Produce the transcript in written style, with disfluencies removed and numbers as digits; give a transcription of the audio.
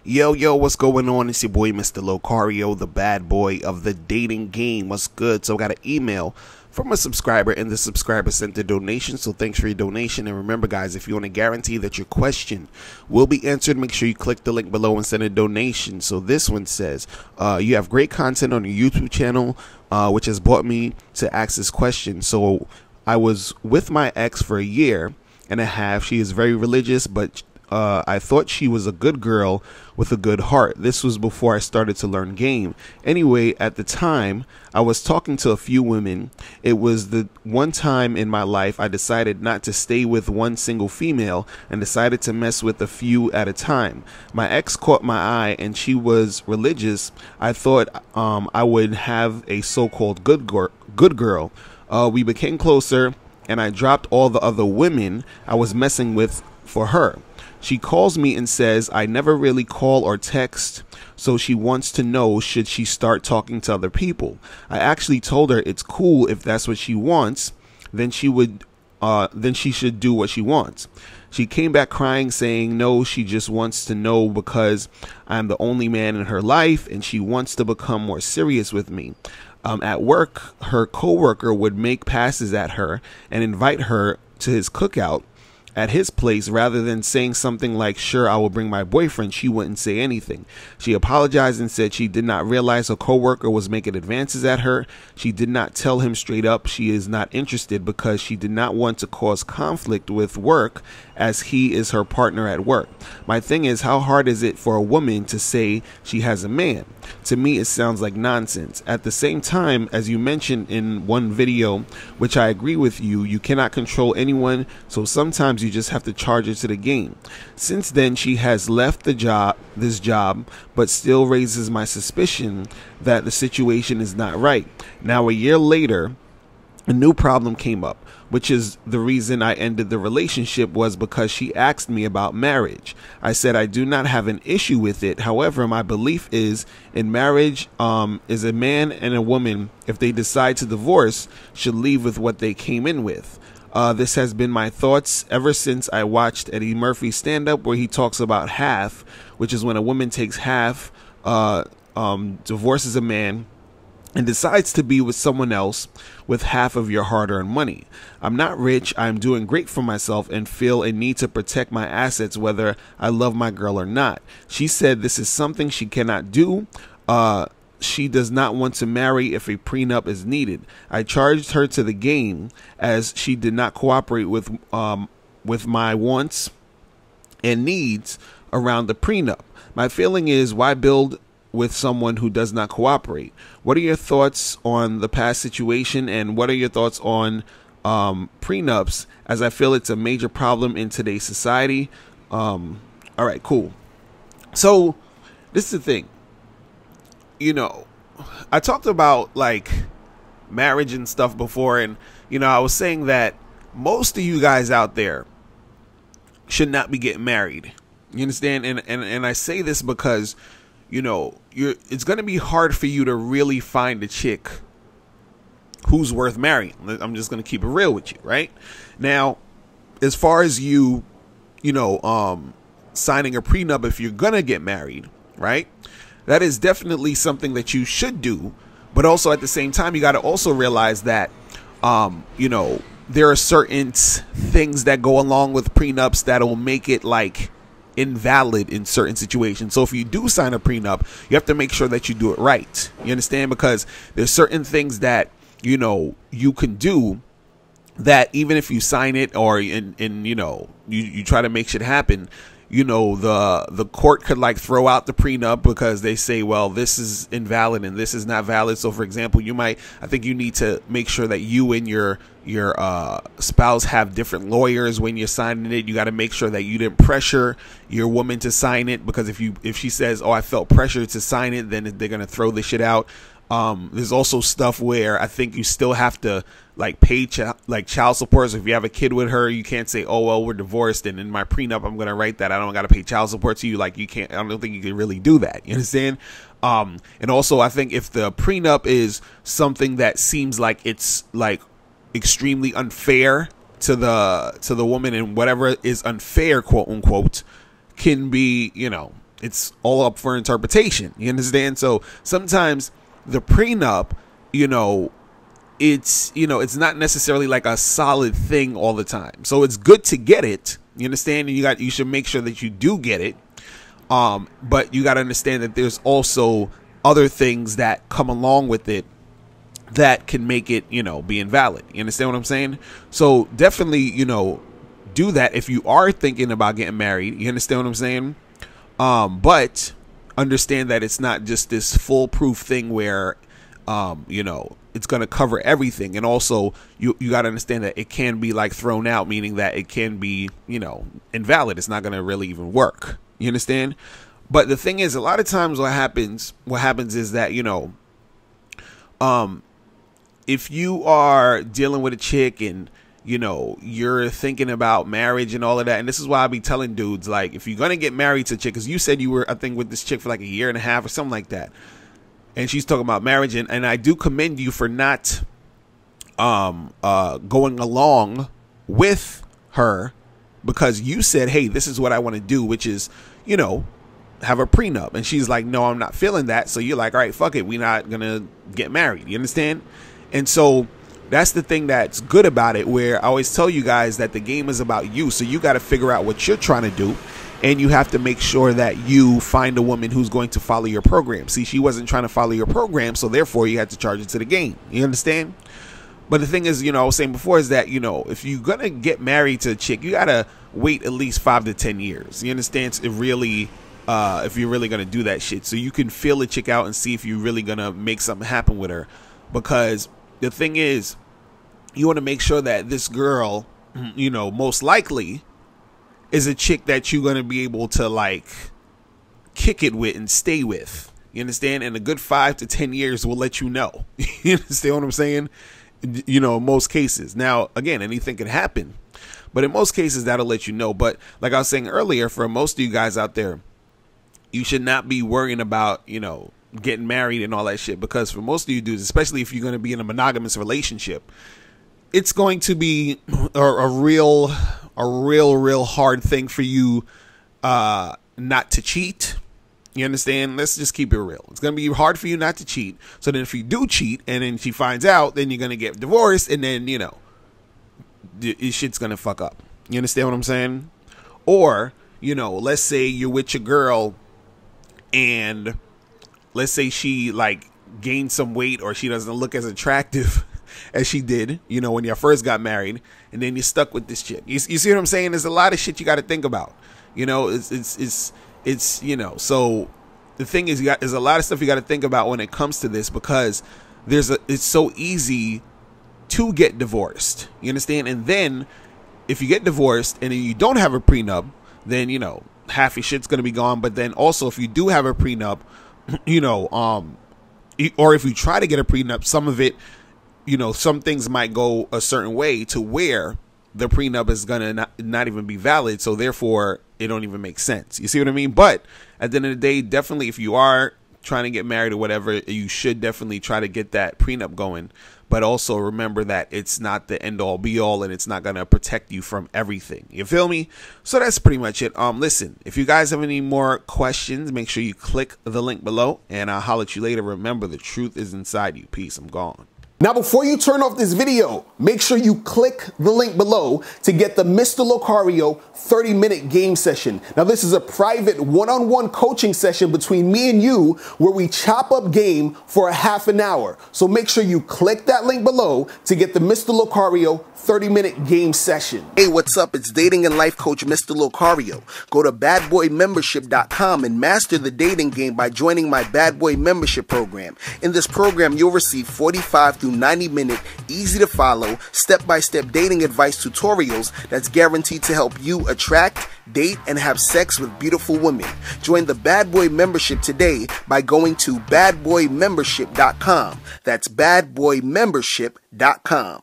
Yo, what's going on? It's your boy, Mr. Locario, the bad boy of the dating game. What's good? So I got an email from a subscriber, and the subscriber sent a donation, so thanks for your donation. And remember, guys, if you want to guarantee that your question will be answered, make sure you click the link below and send a donation. So this one says, you have great content on your YouTube channel, which has brought me to ask this question. So I was with my ex for a year and a half. She is very religious, but I thought she was a good girl with a good heart. This was before I started to learn game. Anyway, at the time, I was talking to a few women. It was the one time in my life I decided not to stay with one single female and decided to mess with a few at a time. My ex caught my eye and she was religious. I thought I would have a so-called good girl. We became closer and I dropped all the other women I was messing with for her. She calls me and says I never really call or text, so she wants to know should she start talking to other people. I actually told her it's cool if that's what she wants, then she should do what she wants. She came back crying saying no, she just wants to know because I'm the only man in her life and she wants to become more serious with me. At work, her coworker would make passes at her and invite her to his cookout at his place. Rather than saying something like, sure, I will bring my boyfriend, she wouldn't say anything. She apologized and said she did not realize her coworker was making advances at her. She did not tell him straight up she is not interested because she did not want to cause conflict with work as he is her partner at work. My thing is, how hard is it for a woman to say she has a man? To me, it sounds like nonsense. At the same time, as you mentioned in one video, which I agree with you, you cannot control anyone, so sometimes you just have to charge her to the game. Since then, she has left this job, but still raises my suspicion that the situation is not right. Now, a year later, a new problem came up, which is the reason I ended the relationship, was because she asked me about marriage. I said I do not have an issue with it. However, my belief is in marriage is a man and a woman, if they decide to divorce, should leave with what they came in with. This has been my thoughts ever since I watched Eddie Murphy's stand-up, where he talks about half, which is when a woman takes half, divorces a man, and decides to be with someone else with half of your hard-earned money. I'm not rich. I'm doing great for myself and feel a need to protect my assets whether I love my girl or not. She said this is something she cannot do. She does not want to marry if a prenup is needed. I charged her to the game as she did not cooperate with my wants and needs around the prenup. My feeling is, why build with someone who does not cooperate? What are your thoughts on the past situation, and what are your thoughts on prenups, as I feel it's a major problem in today's society? All right, cool. So this is the thing. You know, I talked about like marriage and stuff before, and you know, I was saying that most of you guys out there should not be getting married. You understand? And I say this because, you know, it's going to be hard for you to really find a chick who's worth marrying. I'm just going to keep it real with you, right? Now, as far as you know, signing a prenup if you're going to get married, right? That is definitely something that you should do. But also at the same time, you got to also realize that, you know, there are certain things that go along with prenups that'll make it like invalid in certain situations. So if you do sign a prenup, you have to make sure that you do it right. You understand? Because there's certain things that, you know, you can do that even if you sign it or you know, you try to make shit happen, you know, the court could like throw out the prenup because they say, well, this is invalid and this is not valid. So for example, I think you need to make sure that you and your spouse have different lawyers when you're signing it. You got to make sure that you didn't pressure your woman to sign it, because if she says, oh, I felt pressure to sign it, then they're going to throw this shit out. There's also stuff where I think you still have to like pay child support. So if you have a kid with her, you can't say, oh, well, we're divorced, and in my prenup I'm going to write that I don't got to pay child support to you. Like, you can't, I don't think you can really do that. You understand? And also I think if the prenup is something that seems like it's like extremely unfair to the woman, and whatever is unfair, quote unquote, can be, you know, it's all up for interpretation. You understand? So sometimes the prenup, it's not necessarily like a solid thing all the time. So it's good to get it. You understand? And you should make sure that you do get it. But you got to understand that there's also other things that come along with it that can make it, be invalid. You understand what I'm saying? So definitely, do that if you are thinking about getting married. You understand what I'm saying? But understand that it's not just this foolproof thing where, it's going to cover everything. And also you got to understand that it can be like thrown out, meaning that it can be, invalid. It's not going to really even work. You understand? But the thing is, a lot of times what happens is that, if you are dealing with a chick and, you're thinking about marriage and all of that. And this is why I be telling dudes, like, if you're going to get married to a chick, because you said you were, I think, with this chick for like a year and a half or something like that. And she's talking about marriage. And I do commend you for not going along with her, because you said, hey, this is what I want to do, which is, have a prenup. And she's like, no, I'm not feeling that. So you're like, all right, fuck it. We're not going to get married. You understand? And so that's the thing that's good about it, where I always tell you guys that the game is about you. So you got to figure out what you're trying to do. And you have to make sure that you find a woman who's going to follow your program. See, she wasn't trying to follow your program, so therefore you had to charge it to the game. You understand? But the thing is, I was saying before, is that, if you're going to get married to a chick, you got to wait at least 5 to 10 years. You understand? It really, if you're really going to do that shit. So you can feel the chick out and see if you're really going to make something happen with her. Because the thing is, you want to make sure that this girl, most likely is a chick that you're going to be able to like kick it with and stay with. You understand? And a good 5 to 10 years will let you know. You understand what I'm saying? In most cases. Now, again, anything can happen, but in most cases that'll let you know. But like I was saying earlier, for most of you guys out there, you should not be worrying about, getting married and all that shit, because for most of you dudes, especially if you're going to be in a monogamous relationship, it's going to be a real hard thing for you not to cheat. You understand? Let's just keep it real. It's going to be hard for you not to cheat. So then if you do cheat and then she finds out, then you're going to get divorced, and then, shit's going to fuck up. You understand what I'm saying? Or, let's say you're with your girl and let's say she like gained some weight, or she doesn't look as attractive as she did, when you first got married, and then you're stuck with this chick. You see what I'm saying? There's a lot of shit you got to think about. So the thing is, there's a lot of stuff you got to think about when it comes to this, because it's so easy to get divorced. You understand? And then if you get divorced and then you don't have a prenup, then, half your shit's going to be gone. But then also, if you do have a prenup, or if you try to get a prenup, some of it, some things might go a certain way to where the prenup is going to not even be valid. So therefore, it don't even make sense. You see what I mean? But at the end of the day, definitely, if you are trying to get married or whatever, you should definitely try to get that prenup going. But also remember that it's not the end all be all, and it's not going to protect you from everything. You feel me? So that's pretty much it. Listen, if you guys have any more questions, make sure you click the link below, and I'll holler at you later. Remember, the truth is inside you. Peace. I'm gone. Now, before you turn off this video, make sure you click the link below to get the Mr. Locario 30-minute game session. Now, this is a private one-on-one coaching session between me and you where we chop up game for a half an hour. So make sure you click that link below to get the Mr. Locario 30-minute game session. Hey, what's up? It's dating and life coach Mr. Locario. Go to badboymembership.com and master the dating game by joining my Bad Boy membership program. In this program, you'll receive 45 to 90-minute, easy-to-follow, step-by-step dating advice tutorials that's guaranteed to help you attract, date, and have sex with beautiful women. Join the Bad Boy membership today by going to badboymembership.com. That's badboymembership.com.